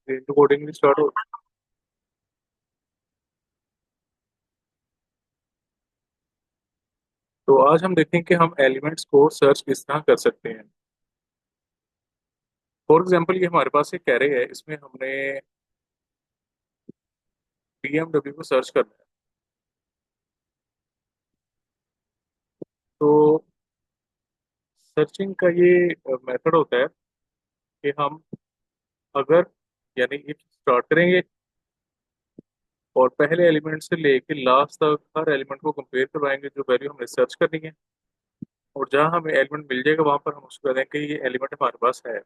Into coding start हो। तो आज हम देखेंगे कि हम एलिमेंट्स को सर्च किस तरह कर सकते हैं। फॉर एग्जांपल ये हमारे पास एक एरे है, इसमें हमने BMW को सर्च करना है। तो सर्चिंग का ये मेथड होता है कि हम अगर यानी इफ स्टार्ट करेंगे और पहले एलिमेंट से लेके लास्ट तक हर एलिमेंट को कंपेयर करवाएंगे जो वैल्यू हमने सर्च करनी है, और जहां हमें एलिमेंट मिल जाएगा वहां पर हम उसको कह देंगे कि ये एलिमेंट हमारे पास है।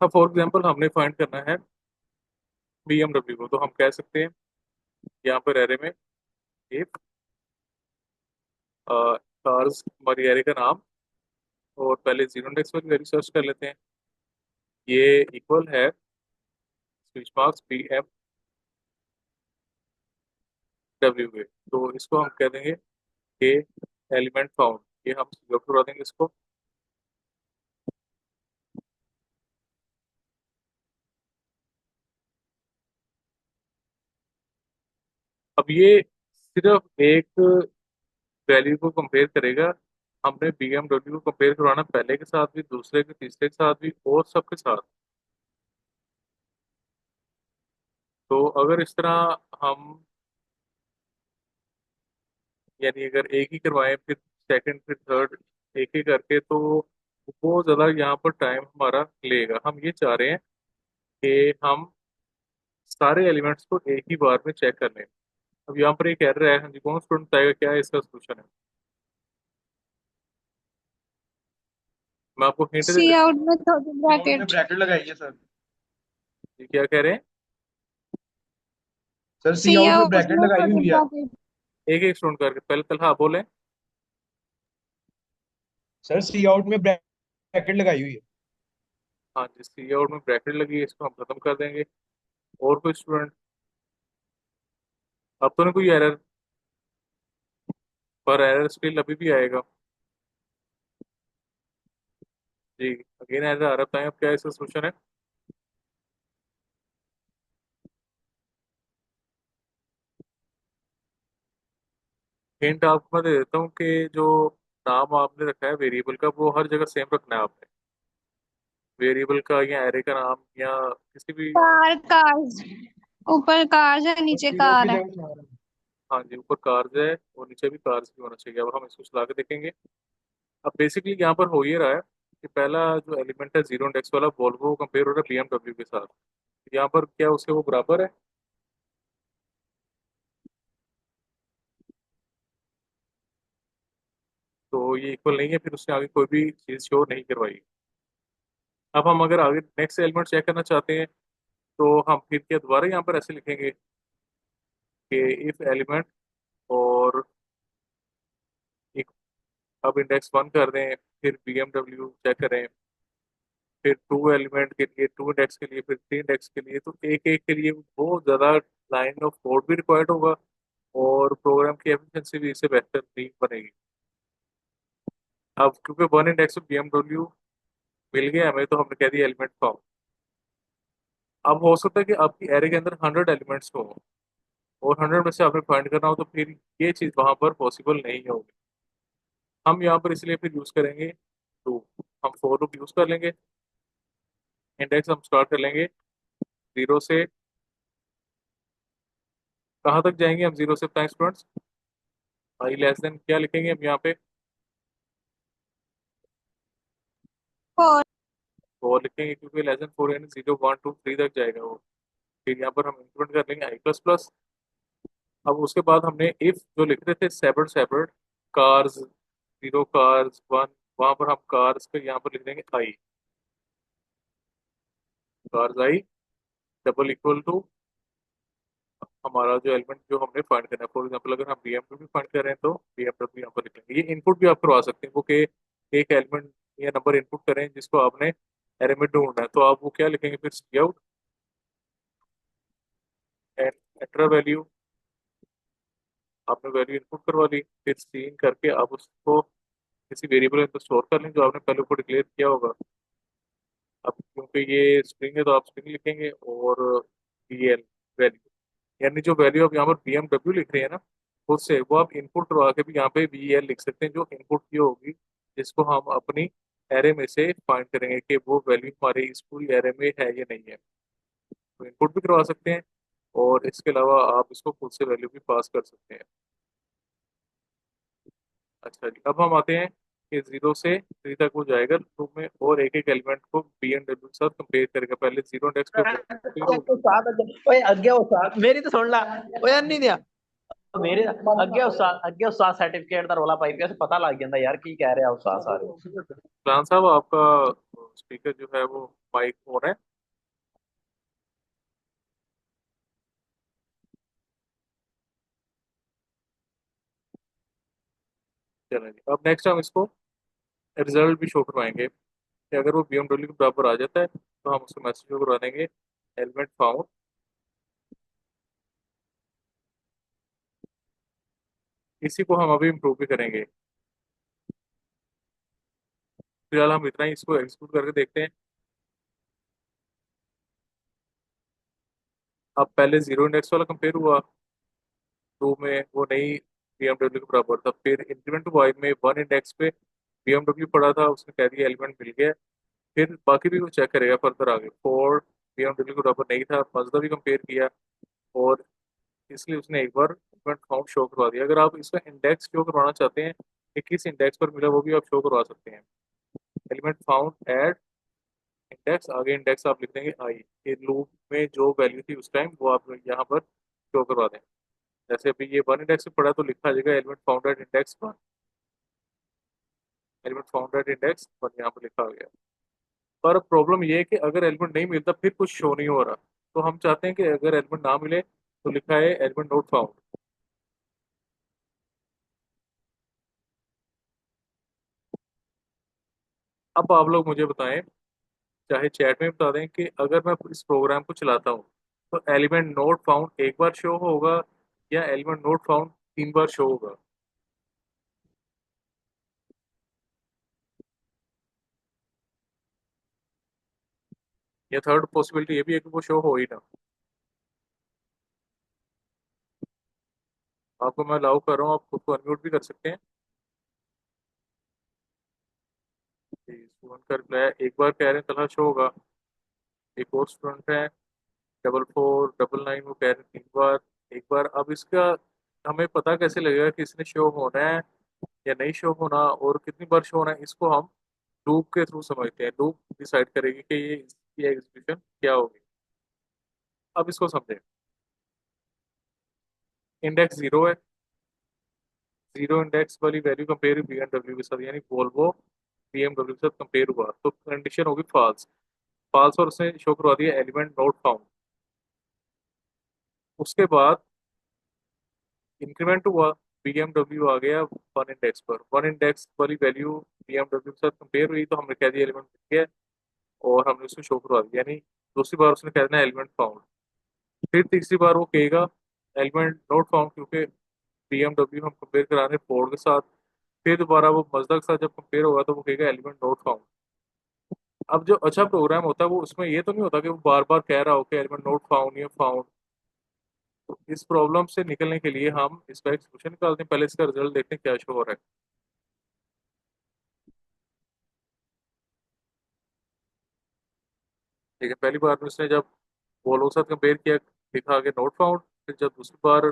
अब फॉर एग्जांपल हमने फाइंड करना है BMW को, तो हम कह सकते हैं यहाँ पर एरे में इफ कार्स हमारी एरे का नाम, और पहले जीरो इंडेक्स वाली वैल्यू सर्च कर लेते हैं। ये इक्वल है स्विच मार्क्स BMW के, तो इसको हम कह देंगे कि एलिमेंट फाउंड। ये हम सिलेक्ट करवा देंगे इसको। अब ये सिर्फ एक वैल्यू को कंपेयर करेगा। हमने BMW को कंपेयर करवाना पहले के साथ भी, दूसरे के, तीसरे के साथ भी, और सबके साथ। तो अगर इस तरह हम यानी अगर एक ही करवाएं फिर सेकंड फिर थर्ड एक ही करके, तो बहुत ज़्यादा यहाँ पर टाइम हमारा लेगा। हम ये चाह रहे हैं कि हम सारे एलिमेंट्स को एक ही बार में चेक कर लें। अब यहाँ पर एक एरर है, हाँ जी, कौन स्टूडेंट बताएगा क्या है इसका सोल्यूशन है? मैं आपको हिंट दे सी देता आउट में थर्टी नोट में ब्रैकेट। ब्रैकेट लगाइए सर। हूँ क्या कह रहे हैं। सर सी सी आउट में आउट ब्रैकेट में लगाई थर्टी हुई है। ब्रैकेट। एक एक स्टूडेंट करके पहले कल, हाँ बोले। सर सी आउट में ब्रैकेट लगाई हुई है। हाँ जी, सी आउट में ब्रैकेट लगी है, इसको हम खत्म कर देंगे। और कोई स्टूडेंट? अब तो नहीं कोई एरर, पर एरर स्टिल अभी भी आएगा। जी, अगेन एरर आ रहा है, अब क्या इसका सोल्यूशन है? हिंट आपको मैं दे देता हूँ कि जो नाम आपने रखा है वेरिएबल का, वो हर जगह सेम रखना है आपने। वेरिएबल का या एरे का नाम या किसी भी। कार्स ऊपर कार्स है, सर नीचे सी आउट की कार है। जगह चाह रहा हूँ। हाँ जी, ऊपर कार्स है और नीचे भी कार्स भी होना चाहिए। अब हम इसको चला के देखेंगे। अब बेसिकली यहाँ पर हो ये रहा है कि पहला जो एलिमेंट है जीरो इंडेक्स वाला, वॉल्वो कंपेयर हो रहा है BMW के साथ। यहाँ पर क्या उसके वो बराबर है? तो ये इक्वल नहीं है, फिर उसने आगे कोई भी चीज़ शो नहीं करवाई। अब हम अगर आगे नेक्स्ट एलिमेंट चेक करना चाहते हैं, तो हम फिर क्या दोबारा यहाँ पर ऐसे लिखेंगे कि इफ एलिमेंट, और एक, अब इंडेक्स वन कर दें, फिर BMW चेक करें, फिर टू एलिमेंट के लिए, टू इंडेक्स के लिए, फिर थ्री इंडेक्स के लिए, तो एक एक के लिए बहुत ज़्यादा लाइन ऑफ कोड भी रिक्वायर्ड होगा, और प्रोग्राम की एफिशिएंसी भी इससे बेहतर नहीं बनेगी। अब क्योंकि वन इंडेक्स ऑफ BMW मिल गया हमें, तो हमने कह दिया एलिमेंट फॉर्म। अब हो सकता है कि आपकी एरे के अंदर 100 एलिमेंट्स हो, और 100 में से आपने फाइंड करना हो, तो फिर ये चीज़ वहां पर पॉसिबल नहीं होगी। हम यहाँ पर इसलिए फिर यूज़ करेंगे टू। हम फोर लूप यूज़ कर लेंगे। इंडेक्स हम स्टार्ट कर लेंगे जीरो से। कहाँ तक जाएंगे हम जीरो से बताएं स्टूडेंट्स? आई लेस देन क्या लिखेंगे हम यहाँ पे? फोर। फोर लिखेंगे, क्योंकि लेस देन फोर यानी जीरो वन टू थ्री तक जाएगा वो। फिर यहाँ पर हम इंक्रीमेंट कर लेंगे I++। अब उसके बाद हमने इफ जो लिख रहे थे separate separate cars, zero cars one, वहां पर हम कार्स पे यहाँ पर लिख देंगे i. Cars i double equal to हमारा जो एलिमेंट जो हमने फाइंड करना है। फॉर एग्जांपल अगर हम BMW फाइंड कर रहे हैं, तो BMW यहाँ पर लिख लेंगे। ये इनपुट भी आप करवा सकते हैं वो, कि एक एलिमेंट या नंबर इनपुट करें जिसको आपने एरे में ढूंढना है, तो आप वो क्या लिखेंगे फिर? सी आउट एंड एंटर वैल्यू आपने वैल्यू इनपुट करवा ली, फिर सीन करके आप उसको किसी वेरिएबल में तो स्टोर कर लें जो आपने पहले ऊपर डिक्लेयर किया होगा। अब क्योंकि ये स्ट्रिंग है तो आप स्ट्रिंग लिखेंगे और बी एल वैल्यू, यानी जो वैल्यू आप यहाँ पर बी एम डब्ल्यू लिख रहे हैं ना खुद से, वो आप इनपुट करवा के भी यहाँ पे बी एल लिख सकते हैं जो इनपुट की होगी, जिसको हम अपनी एरे में से फाइंड करेंगे कि वो वैल्यू हमारे इस पूरी एरे में है या नहीं है। तो इनपुट भी करवा सकते हैं और इसके अलावा आप इसको खुद से वैल्यू भी पास कर सकते हैं। अच्छा जी, अब हम आते हैं कि 0 से 3 तक वो जाएगा लूप में और एक एक एलिमेंट को बी एंड डब्ल्यू के साथ कंपेयर करेगा। पहले 0 इंडेक्स पे कंपेयर होगी। ओए अगे उस्ताद मेरी तो सुन ला। ओए अन्नी दिया मेरे अगे उस्ताद सर्टिफिकेट दा रोला पाई पे पता लग जांदा यार की कह रहा उस्ताद सारे। प्लान साहब आपका स्पीकर जो है वो माइक ऑन है। चलें जी, अब नेक्स्ट हम इसको रिजल्ट भी शो करवाएंगे कि अगर वो BMW के बराबर आ जाता है तो हम उसको मैसेज शो करवा देंगे एलिमेंट फाउंड। इसी को हम अभी इम्प्रूव भी करेंगे। फिलहाल हम इतना ही इसको एग्जीक्यूट करके देखते हैं। अब पहले 0 इंडेक्स वाला कंपेयर हुआ, 2 में वो नहीं BMW के बराबर था, फिर इंक्रीमेंट वाई में 1 इंडेक्स पे BMW पड़ा था, उसने कह दिया एलिमेंट मिल गया। फिर बाकी भी वो चेक करेगा फर्दर आगे, 4 BMW के बराबर नहीं था, मजदा भी कंपेयर किया और इसलिए उसने एक बार इवेंट काउंट शो करवा दिया। अगर आप इसका इंडेक्स शो करवाना चाहते हैं कि किस इंडेक्स पर मिला, वो भी आप शो करवा सकते हैं। एलिमेंट फाउंड एड इंडेक्स, आगे इंडेक्स आप लिख देंगे आई, ये लूप में जो वैल्यू थी उस टाइम वो आप यहाँ पर शो करवा दें। जैसे अभी ये 1 इंडेक्स पे पड़ा तो लिखा आ जाएगा element found at index 1, element found at index 1 यहाँ पर लिखा आ गया। पर प्रॉब्लम ये है कि अगर एलिमेंट नहीं मिलता फिर कुछ शो नहीं हो रहा, तो हम चाहते हैं कि अगर एलिमेंट ना मिले तो लिखा है एलिमेंट नोट फाउंड। अब आप लोग मुझे बताएं, चाहे चैट में बता दें कि अगर मैं इस प्रोग्राम को चलाता हूँ तो एलिमेंट नोट फाउंड एक बार शो होगा या element not found 3 bar show होगा। या थर्ड पॉसिबिलिटी ये भी है कि वो शो हो ही ना। आपको मैं अलाउ कर रहा हूँ, आप खुद को अनम्यूट भी कर सकते हैं। स्टूडेंट का रिप्लाई एक बार कह रहे हैं कल शो होगा। एक और स्टूडेंट है 4499, वो कह रहे हैं 3 बार। एक बार, अब इसका हमें पता कैसे लगेगा कि इसने शो होना है या नहीं शो होना और कितनी बार शो होना है, इसको हम लूप के थ्रू समझते हैं। लूप डिसाइड करेगी कि ये इसकी एग्जीक्यूशन क्या होगी। अब इसको समझें। इंडेक्स 0 है, 0 इंडेक्स वाली वैल्यू कंपेयर BMW के साथ, यानी वोल्वो BMW के साथ कंपेयर हुआ तो कंडीशन होगी फॉल्स। फॉल्स और उसने शो करवा दिया एलिमेंट नोट फाउंड। उसके बाद इंक्रीमेंट हुआ, BMW आ गया 1 इंडेक्स पर, 1 इंडेक्स वाली वैल्यू BMW के साथ कंपेयर हुई तो हमने कह दिया एलिमेंट मिल गया और हमने उसको शो करवा दिया, यानी दूसरी बार उसने कह देना एलिमेंट फाउंड। फिर तीसरी बार वो कहेगा एलिमेंट नोट फाउंड, क्योंकि BMW हम कंपेयर करा रहे हैं फोर्ड के साथ। फिर दोबारा वो मजदा के साथ जब कंपेयर होगा तो वो कहेगा एलिमेंट नोट फाउंड। अब जो अच्छा प्रोग्राम होता है वो उसमें ये तो नहीं होता कि वो बार बार कह रहा हो कि एलिमेंट नोट फाउंड या फाउंड। तो इस प्रॉब्लम से निकलने के लिए हम इसका एक सोल्यूशन निकालते हैं। पहले इसका रिजल्ट देखते हैं क्या शो हो रहा है। ठीक है, पहली बार में उसने जब वोल्वो के साथ कंपेयर किया लिखा आगे नोट फाउंड। फिर जब दूसरी बार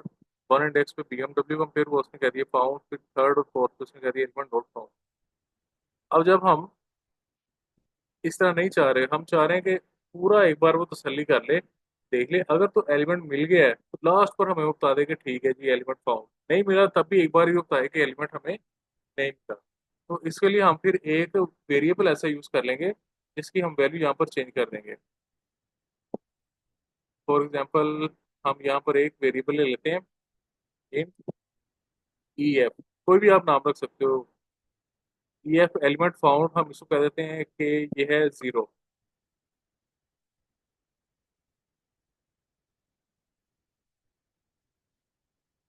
1 इंडेक्स पे BMW कंपेयर हुआ उसने कह दिया फाउंड। फिर थर्ड और फोर्थ पे उसने कह दिया एलिमेंट नोट फाउंड। अब जब हम इस तरह नहीं चाह रहे, हम चाह रहे हैं कि पूरा एक बार वो तसल्ली कर ले, देख ले अगर तो एलिमेंट मिल गया है तो लास्ट पर हमें वो बता दे कि ठीक है जी एलिमेंट फाउंड। नहीं मिला तब भी एक बार ही वो बताए कि एलिमेंट हमें नहीं मिला। तो इसके लिए हम फिर एक वेरिएबल ऐसा यूज कर लेंगे जिसकी हम वैल्यू यहाँ पर चेंज कर देंगे। फॉर एग्जाम्पल हम यहाँ पर एक वेरिएबल ले लेते हैं इन EF, कोई भी आप नाम रख सकते हो। EF एलिमेंट फाउंड, हम इसको कह देते हैं कि ये है 0।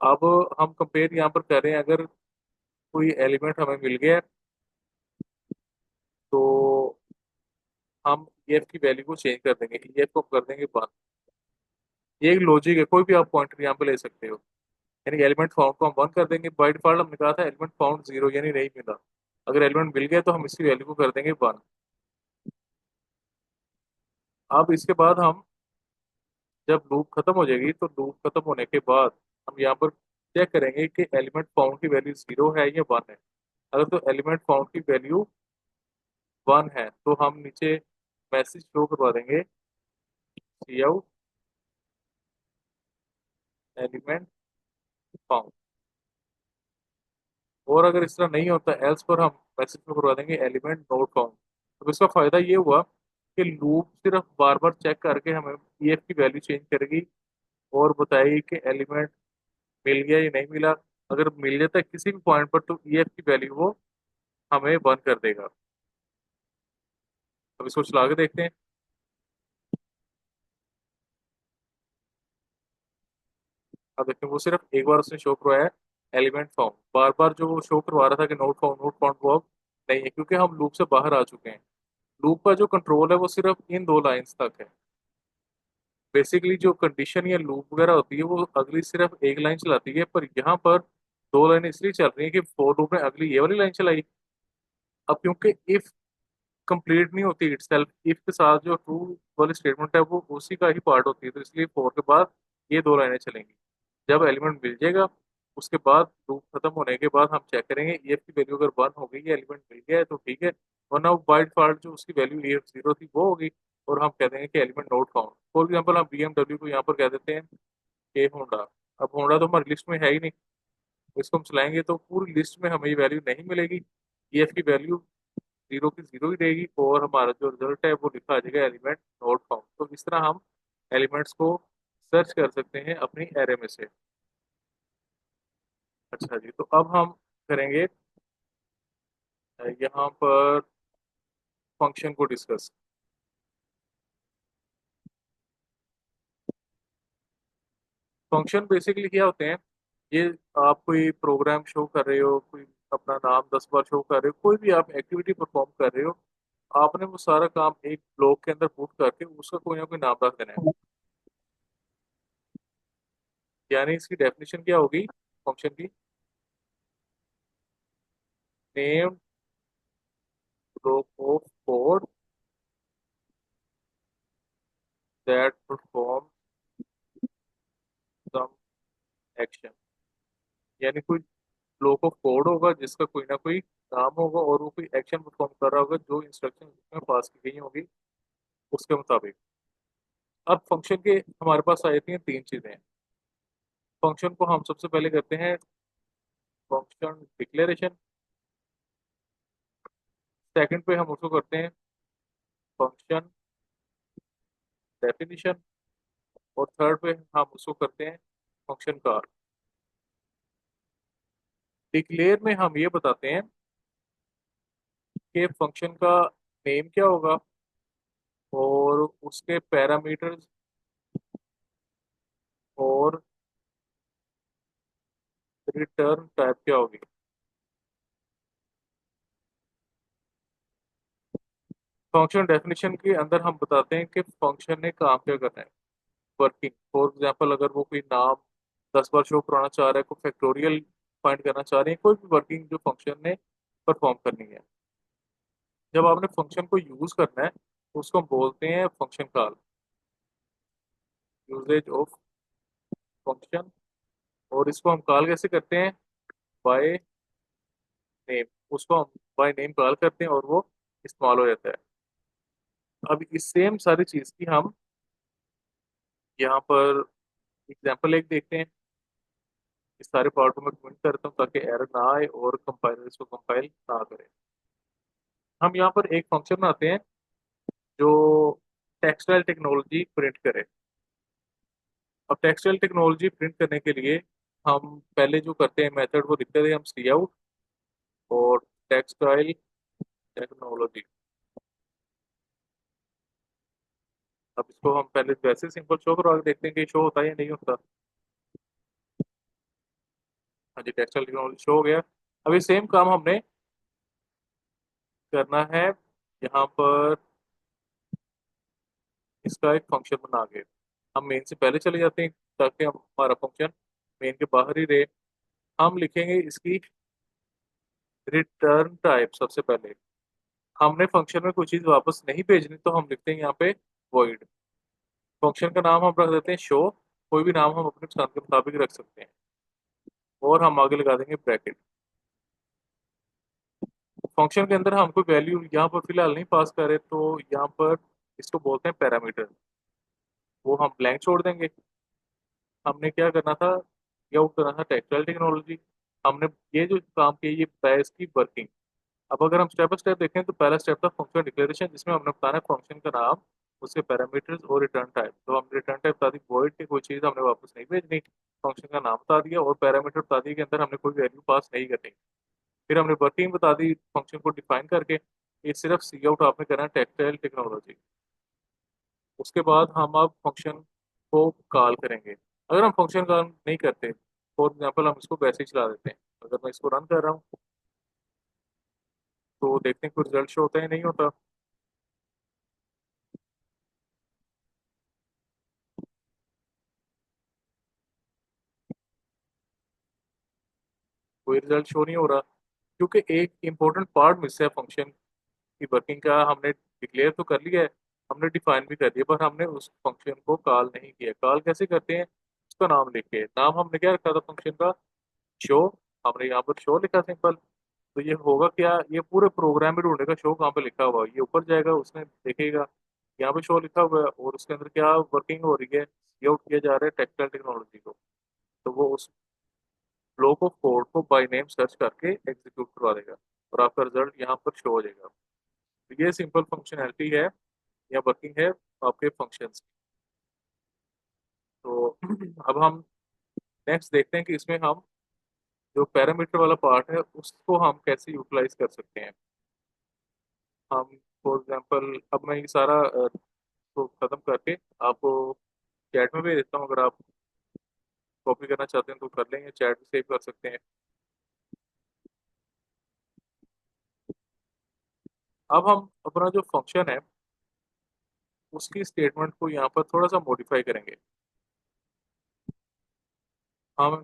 अब हम कंपेयर यहाँ पर कर रहे हैं, अगर कोई एलिमेंट हमें मिल गया तो हम ईएफ की वैल्यू को चेंज कर देंगे, ईएफ को कर देंगे 1। ये एक लॉजिक है, कोई भी आप पॉइंटर यहाँ पे ले सकते हो। यानी एलिमेंट फाउंड को हम 1 कर देंगे। बाय डिफॉल्ट हमने कहा था एलिमेंट फाउंड 0, यानी नहीं मिला। अगर एलिमेंट मिल गया तो हम इसकी वैल्यू को कर देंगे 1। अब इसके बाद हम, जब लूप खत्म हो जाएगी तो लूप खत्म होने के बाद हम यहाँ पर चेक करेंगे कि एलिमेंट फाउंड की वैल्यू 0 है या 1 है। अगर तो एलिमेंट फाउंड की वैल्यू 1 है तो हम नीचे मैसेज शो करवा देंगे, सी आउट एलिमेंट फाउंड। और अगर इस तरह नहीं होता एल्स पर हम मैसेज शो करवा देंगे एलिमेंट नोट फाउंड। तो इसका फायदा ये हुआ कि लूप सिर्फ बार बार चेक करके हमें ईएफ की वैल्यू चेंज करेगी और बताएगी कि एलिमेंट मिल गया या नहीं मिला। अगर मिल जाता है किसी भी पॉइंट पर तो ईएफ की वैल्यू वो हमें बंद कर देगा। अब इसको चला के देखते हैं। अब देखते हैं वो सिर्फ एक बार उसने शो करवाया है एलिमेंट फाउंड। बार बार जो वो शो करवा रहा था कि नोट फाउंड वो अब नहीं है, क्योंकि हम लूप से बाहर आ चुके हैं। लूप का जो कंट्रोल है वो सिर्फ इन दो लाइंस तक है। बेसिकली जो कंडीशन या लूप वगैरह होती है वो अगली सिर्फ एक लाइन चलाती है, पर यहाँ पर दो लाइन इसलिए चल रही है कि फॉर लूप ने अगली ये वाली लाइन चलाई। अब क्योंकि इफ कंप्लीट नहीं होती इटसेल्फ, इफ के साथ जो ट्रू वाली स्टेटमेंट है वो उसी का ही पार्ट होती है, तो इसलिए फॉर के बाद ये दो लाइनें चलेंगी। जब एलिमेंट मिल जाएगा उसके बाद लूप खत्म होने के बाद हम चेक करेंगे ईएफ की वैल्यू अगर 1 हो गई है, एलिमेंट मिल गया है तो ठीक है, वरना बाय डिफॉल्ट जो उसकी वैल्यू ईएफ 0 थी वो होगी और हम कह देंगे कि element not found. For example हम बीएमडब्ल्यू को यहाँ पर कह देते हैं के होंडा। अब होंडा तो हमारी लिस्ट में है ही नहीं, इसको हम चलाएंगे तो पूरी लिस्ट में हमें ये वैल्यू नहीं मिलेगी। ईएफ की वैल्यू 0 की 0 ही रहेगी और हमारा जो रिजल्ट है वो लिखा आ जाएगा एलिमेंट नोट फाउंड। तो इस तरह हम एलिमेंट्स को सर्च कर सकते हैं अपनी एरे में से। अच्छा जी, तो अब हम करेंगे यहाँ पर फंक्शन को डिस्कस। फंक्शन बेसिकली क्या होते हैं, ये आप कोई प्रोग्राम शो कर रहे हो, कोई अपना नाम 10 बार शो कर रहे हो, कोई भी आप एक्टिविटी परफॉर्म कर रहे हो, आपने वो सारा काम एक ब्लॉक के अंदर पुट करके उसका कोई ना कोई नाम रख देना है। यानी इसकी डेफिनेशन क्या होगी फंक्शन की, name block of code that perform some action. यानी कोई ब्लॉक ऑफ कोड होगा जिसका कोई ना कोई नाम होगा और वो कोई एक्शन परफॉर्म कर रहा होगा जो इंस्ट्रक्शन उसमें पास की गई होगी उसके मुताबिक। अब फंक्शन के हमारे पास आ जाती हैं तीन चीजें। फंक्शन को हम सबसे पहले करते हैं फंक्शन डिक्लेरेशन, सेकंड पे हम उसको करते हैं फंक्शन डेफिनिशन, और थर्ड पे हम उसको करते हैं फंक्शन कॉल। डिक्लेयर में हम ये बताते हैं कि फंक्शन का नेम क्या होगा और उसके पैरामीटर्स और रिटर्न टाइप क्या होगी। फंक्शन डेफिनेशन के अंदर हम बताते हैं कि फंक्शन ने काम क्या करना है। वर्किंग, फॉर एग्जांपल अगर वो कोई नाम 10 बार शो कराना चाह रहा है, कोई फैक्टोरियल फाइंड करना चाह रहे हैं, कोई भी वर्किंग जो फंक्शन ने परफॉर्म करनी है, जब आपने फंक्शन को यूज करना है तो उसको हम बोलते हैं function call, usage of function. और इसको हम कॉल कैसे करते हैं, बाय नेम। उसको हम बाय नेम कॉल करते हैं और वो इस्तेमाल हो जाता है। अब इस सेम सारी चीज की हम यहाँ पर एग्जाम्पल एक देखते हैं। इस सारे पार्ट को मैं कमेंट करता हूँ ताकि एरर ना आए और कंपाइलर इसको कंपाइल ना करे। हम यहाँ पर एक फंक्शन बनाते हैं जो टेक्सटाइल टेक्नोलॉजी प्रिंट करे। अब टेक्सटाइल टेक्नोलॉजी प्रिंट करने के लिए हम पहले जो करते हैं मेथड वो लिखते हैं हम सी आउट और टेक्सटाइल टेक्नोलॉजी। अब इसको हम पहले वैसे सिंपल शो करवा के देखते हैं कि शो होता है या नहीं होता। हाँ जी, टेक्सटाइल टेक्नोलॉजी शो हो गया। अभी सेम काम हमने करना है यहाँ पर, इसका एक फंक्शन बना के हम मेन से पहले चले जाते हैं ताकि हमारा फंक्शन मेन के बाहर ही रहे। हम लिखेंगे इसकी रिटर्न टाइप सबसे पहले। हमने फंक्शन में कोई चीज़ वापस नहीं भेजनी तो हम लिखते हैं यहाँ पे वॉइड। फंक्शन का नाम हम रख देते हैं शो, कोई भी नाम हम अपने पसंद के मुताबिक रख सकते हैं, और हम आगे लगा देंगे ब्रैकेट। फंक्शन के अंदर हम कोई वैल्यू यहाँ पर फिलहाल नहीं पास कर रहे तो यहाँ पर इसको बोलते हैं पैरामीटर, वो हम ब्लैंक छोड़ देंगे। हमने क्या करना था, ये आउट करना था टेक्सटाइल टेक्नोलॉजी। हमने ये जो काम किया ये बताया इसकी वर्किंग। अब अगर हम स्टेप बाय स्टेप देखें तो पहला स्टेप था फंक्शन डिक्लेरेशन, जिसमें हमने बताना फंक्शन का नाम, उसके पैरामीटर्स और रिटर्न टाइप। तो हमने रिटर्न टाइप बता दी वॉइड की, कोई चीज़ हमने वापस नहीं भेजनी, फंक्शन का नाम बता दिया, और पैरामीटर बता दिए के अंदर हमने कोई वैल्यू पास नहीं करनी। फिर हमने वर्किंग बता दी फंक्शन को डिफाइन करके, ये सिर्फ सी आउट आपने करना है टेक्सटाइल टेक्नोलॉजी। उसके बाद हम अब फंक्शन को कॉल करेंगे। अगर हम फंक्शन कॉल नहीं करते, फॉर एग्जाम्पल हम इसको वैसे ही चला देते हैं, अगर मैं इसको रन कर रहा हूँ तो देखते हैं कोई रिजल्ट शो होता है नहीं होता। कोई रिजल्ट शो नहीं हो रहा, क्योंकि एक इंपॉर्टेंट पार्ट मिस है फंक्शन की वर्किंग का। हमने डिक्लेयर तो कर लिया है, हमने डिफाइन भी कर दिया, पर हमने उस फंक्शन को कॉल नहीं किया। कॉल कैसे करते हैं, उसका नाम लिख के। नाम हमने क्या रखा था फंक्शन का, शो। हमने यहाँ पर शो लिखा सिंपल। तो ये होगा क्या, ये पूरे प्रोग्राम में ढूंढेगा शो कहाँ पे लिखा हुआ है, ये ऊपर जाएगा उसमें देखेगा यहाँ पे शो लिखा हुआ है, और उसके अंदर क्या वर्किंग हो रही है, ये आउट किया जा रहा है टेक्सटाइल टेक्नोलॉजी को। तो वो उस ब्लॉक ऑफ कोड को बाय नेम सर्च करके एग्जीक्यूट करवा देगा, और आपका रिजल्ट यहाँ पर शो हो जाएगा। तो ये सिंपल फंक्शनैलिटी है या वर्किंग है आपके फंक्शंस की। तो अब हम नेक्स्ट देखते हैं कि इसमें हम जो पैरामीटर वाला पार्ट है उसको हम कैसे यूटिलाइज कर सकते हैं। हम फॉर एग्जांपल, अब मैं ये सारा को खत्म करके आपको चैट में भेज देता हूँ, अगर आप कॉपी करना चाहते हैं तो कर लेंगे, चैट भी सेव कर सकते हैं। अब हम अपना जो फंक्शन है उसकी स्टेटमेंट को यहाँ पर थोड़ा सा मॉडिफाई करेंगे। हम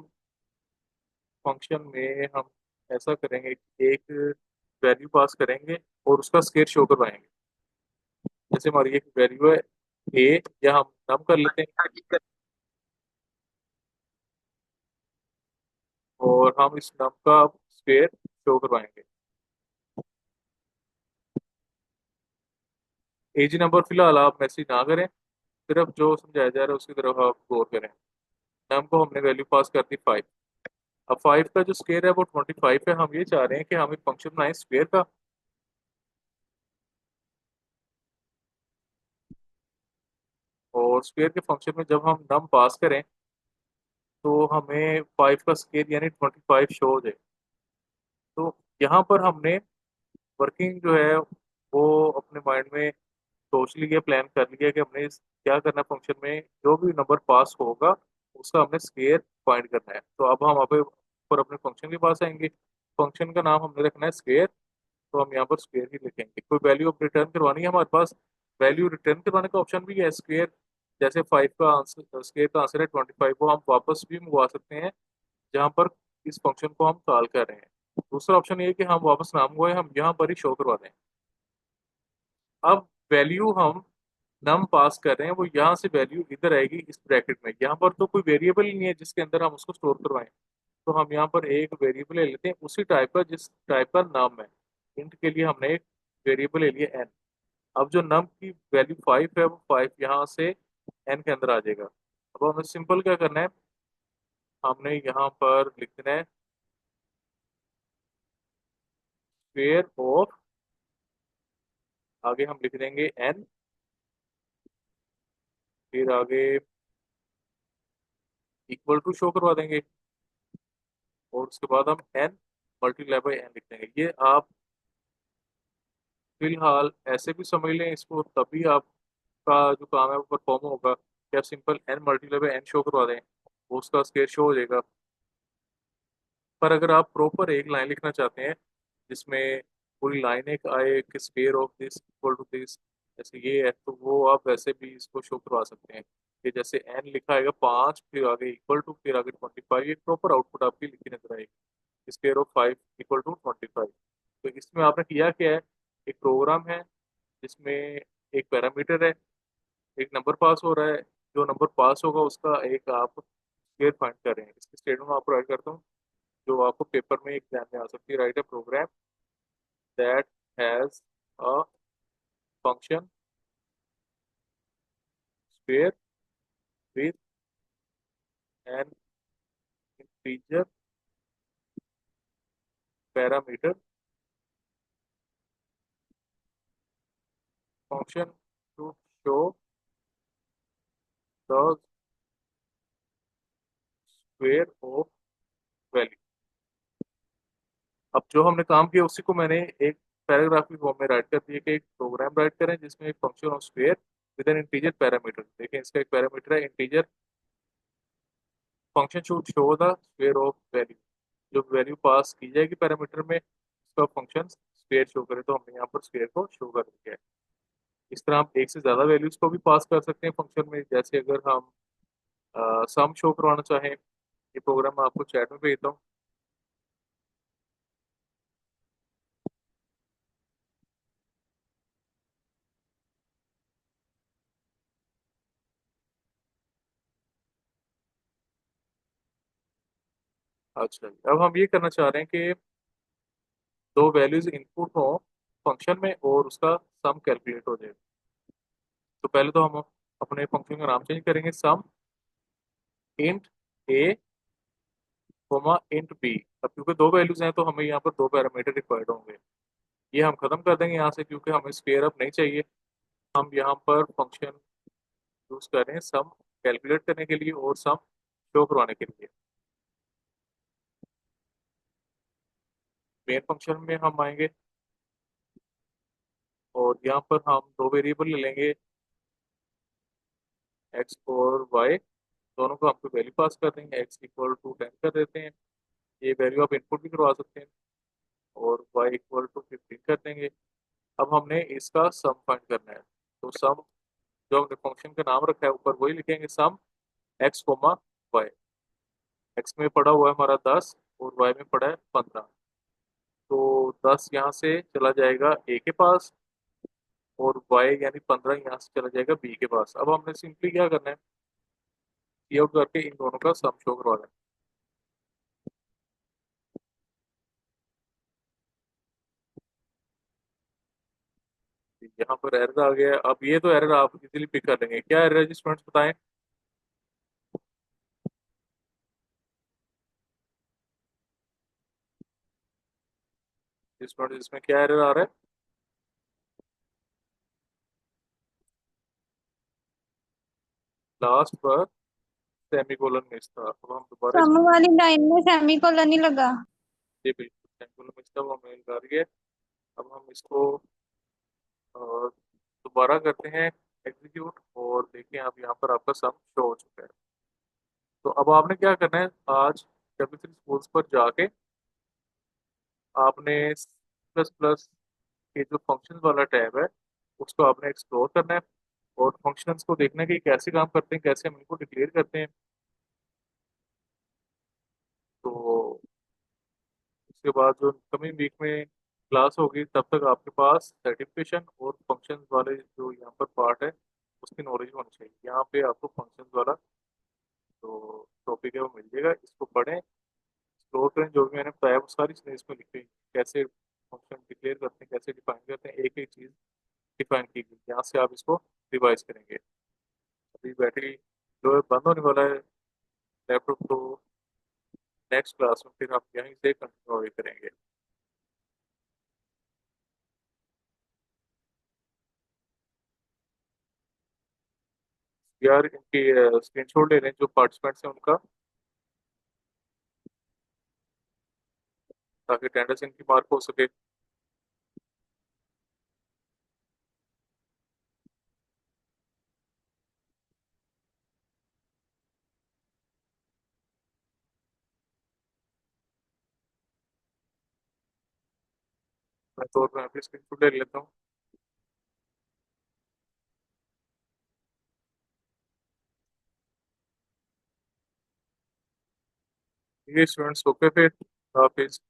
फंक्शन में हम ऐसा करेंगे कि एक वैल्यू पास करेंगे और उसका स्केल शो करवाएंगे। जैसे हमारी एक वैल्यू है ए, या हम नम कर लेते हैं, और हम इस नम का स्क्वेयर शो करवाएंगे। एजी नंबर फिलहाल आप मैसेज ना करें, सिर्फ जो समझाया जा रहा है उसकी तरफ आप गौर करें। नम को हमने वैल्यू पास कर दी 5। अब 5 का जो स्क्वायर है वो 25 है। हम ये चाह रहे हैं कि हम एक फंक्शन बनाएं स्क्वायर का, और स्क्वायर के फंक्शन में जब हम नम पास करें तो हमें 5 का स्क्वायर यानी 25 शो हो जाए। तो यहाँ पर हमने वर्किंग जो है वो अपने माइंड में सोच लिया, प्लान कर लिया कि हमने क्या करना है फंक्शन में, जो भी नंबर पास होगा उसका हमने स्क्वायर फाइंड करना है। तो अब हम यहाँ पे ऊपर अपने फंक्शन के पास आएंगे, फंक्शन का नाम हमने रखना है स्क्वायर। तो हम यहाँ पर स्क्वायर ही लिखेंगे। कोई वैल्यू अब रिटर्न करवानी है हमारे पास, वैल्यू रिटर्न करवाने का ऑप्शन भी है स्क्वायर। जैसे 5 का आंसर, स्क्वायर का आंसर है 25, वो हम वापस भी मंगवा सकते हैं जहाँ पर इस फंक्शन को हम कॉल कर रहे हैं। दूसरा ऑप्शन ये है कि हम वापस ना मंगवाए, हम यहाँ पर ही शो करवा दें। अब वैल्यू हम नम पास कर रहे हैं, वो यहाँ से वैल्यू इधर आएगी इस ब्रैकेट में। यहाँ पर तो कोई वेरिएबल ही नहीं है जिसके अंदर हम उसको स्टोर करवाएं। तो हम यहाँ पर एक वेरिएबल ले लेते हैं उसी टाइप का जिस टाइप का नाम है। इंट के लिए हमने एक वेरिएबल ले लिया एन। अब जो नम की वैल्यू 5 है वो 5 यहाँ से एन के अंदर आ जाएगा। अब हमें सिंपल क्या करना है, हमने यहाँ पर लिख देना है स्क्वेयर ऑफ, आगे हम लिख देंगे एन, फिर आगे इक्वल टू शो करवा देंगे, और उसके बाद हम एन मल्टीप्लाई बाई एन लिख देंगे। ये आप फिलहाल ऐसे भी समझ लें इसको, तभी आपका जो काम है वो परफॉर्म होगा कि आप simple n multiply by n show करवा दें, वो उसका स्केयर शो हो जाएगा। पर अगर आप प्रॉपर एक लाइन लिखना चाहते हैं जिसमें पूरी लाइन एक आए कि square of this equal to this, जैसे ये है, तो वो आप वैसे भी इसको शो करवा सकते हैं कि जैसे एन लिखा आएगा 5, फिर आगे इक्वल टू, फिर आगे 25, एक प्रॉपर आउटपुट आपकी लिखी नजर आएगी, स्क्वायर ऑफ 5 इक्वल टू 25। तो इसमें आपने किया क्या है, एक प्रोग्राम है जिसमें एक पैरामीटर है, एक नंबर पास हो रहा है, जो नंबर पास होगा उसका एक आप स्क्वायर फाइंड कर रहे हैं। इसकी स्टेटमेंट मैं आपको राइट करता हूँ जो आपको पेपर में एग्जाम में आ सकती है। Write a program that has a function square with an integer parameter function to show the square of value. अब जो हमने काम किया उसी को मैंने एक पैराग्राफ की फॉर्म में राइट कर दिया कि एक प्रोग्राम राइट करें जिसमें एक function of square with N integer parameter. देखिए इसका एक पैरामीटर है integer, function should show the square of value. जो वैल्यू पास की जाएगी पैरामीटर में उसका फंक्शन स्क्वायर शो करे, तो हमने यहाँ पर स्क्वायर को शो कर दिया है। इस तरह हम एक से ज्यादा वैल्यूज को भी पास कर सकते हैं फंक्शन में। जैसे अगर हम सम शो करवाना चाहें, ये प्रोग्राम मैं आपको चैट में भेजता हूँ। अच्छा जी, अब हम ये करना चाह रहे हैं कि दो वैल्यूज इनपुट हो फंक्शन में और उसका सम कैलकुलेट हो जाए। तो पहले तो हम अपने फंक्शन का नाम चेंज करेंगे, सम इंट ए कोमा इंट बी। अब क्योंकि दो वैल्यूज हैं तो हमें यहाँ पर दो पैरामीटर रिक्वायर्ड होंगे, ये हम खत्म कर देंगे यहाँ से क्योंकि हमें स्क्वायर अप नहीं चाहिए। हम यहाँ पर फंक्शन यूज कर रहे हैं सम कैलकुलेट करने के लिए और सम शो करवाने के लिए। मेन फंक्शन में हम आएंगे और यहाँ पर हम दो वेरिएबल ले लेंगे, एक्स और वाई। दोनों को हमको वैल्यू पास कर देंगे, एक्स इक्वल टू 10 कर देते हैं, ये वैल्यू आप इनपुट भी करवा सकते हैं, और वाई इक्वल टू 15 कर देंगे। अब हमने इसका सम फाइंड करना है, तो सम जो हमने फंक्शन का नाम रखा है ऊपर वही लिखेंगे, सम एक्स कोमा वाई। एक्स में पड़ा हुआ है हमारा 10 और वाई में पड़ा है 15। तो 10 यहाँ से चला जाएगा ए के पास और वाई यानी 15 यहाँ से चला जाएगा बी के पास। अब हमने सिंपली क्या करना है, सी आउट करके इन दोनों का सम शो करवा देना है। यहाँ पर एरर आ गया है। अब ये तो एरर आप इजीली पिक कर लेंगे, क्या एरर है जी स्टूडेंट्स बताएं। स्टूडेंट्स इसमें क्या एरर आ रहा है, लास्ट पर सेमीकोलन मिस था। अब हम दोबारा सम इसको, वाली लाइन में सेमीकोलन नहीं लगा। ये बिल्कुल सेमीकोलन मिस था, वो हमें मिल रही है। अब हम इसको अ, दोबारा करते हैं एग्जीक्यूट, और देखिए अब यहाँ पर आपका सम शो हो चुका है। तो अब आपने क्या करना है, आज डब्ल्यू थ्री स्कूल्स पर जाके आपने प्लस प्लस के जो फंक्शंस वाला टैब है उसको आपने एक्सप्लोर करना है और फंक्शंस को देखना है कि कैसे काम करते हैं, कैसे हम इनको डिक्लेयर करते हैं। तो उसके बाद जो कमिंग वीक में क्लास होगी तब तक आपके पास सर्टिफिकेशन और फंक्शंस वाले जो यहाँ पर पार्ट है उसकी नॉलेज होनी चाहिए। यहाँ पे आपको फंक्शंस वाला जो टॉपिक है वो मिल जाएगा, इसको पढ़ें, एक्सप्लोर करें। जो भी मैंने बताया वो सारी चीज़ें इसमें लिखी हुई हैं। कैसे फंक्शन डिक्लेयर करते हैं, कैसे डिफाइन करते हैं, एक एक चीज़ डिफाइन की गई। यहाँ से आप इसको रिवाइज करेंगे। अभी बैटरी जो है बंद होने वाला है लैपटॉप, तो नेक्स्ट क्लास में फिर आप यहीं से कंटिन्यू करेंगे। यार इनकी स्क्रीनशॉट ले लें जो पार्टिसिपेंट्स हैं उनका, ताकि अटेंडेंस इनकी मार्क हो सके। तौर पर यहाँ पे स्क्रीनशॉट ले लेता हूँ। ये स्टूडेंट्स ओके, फिर हाफिज।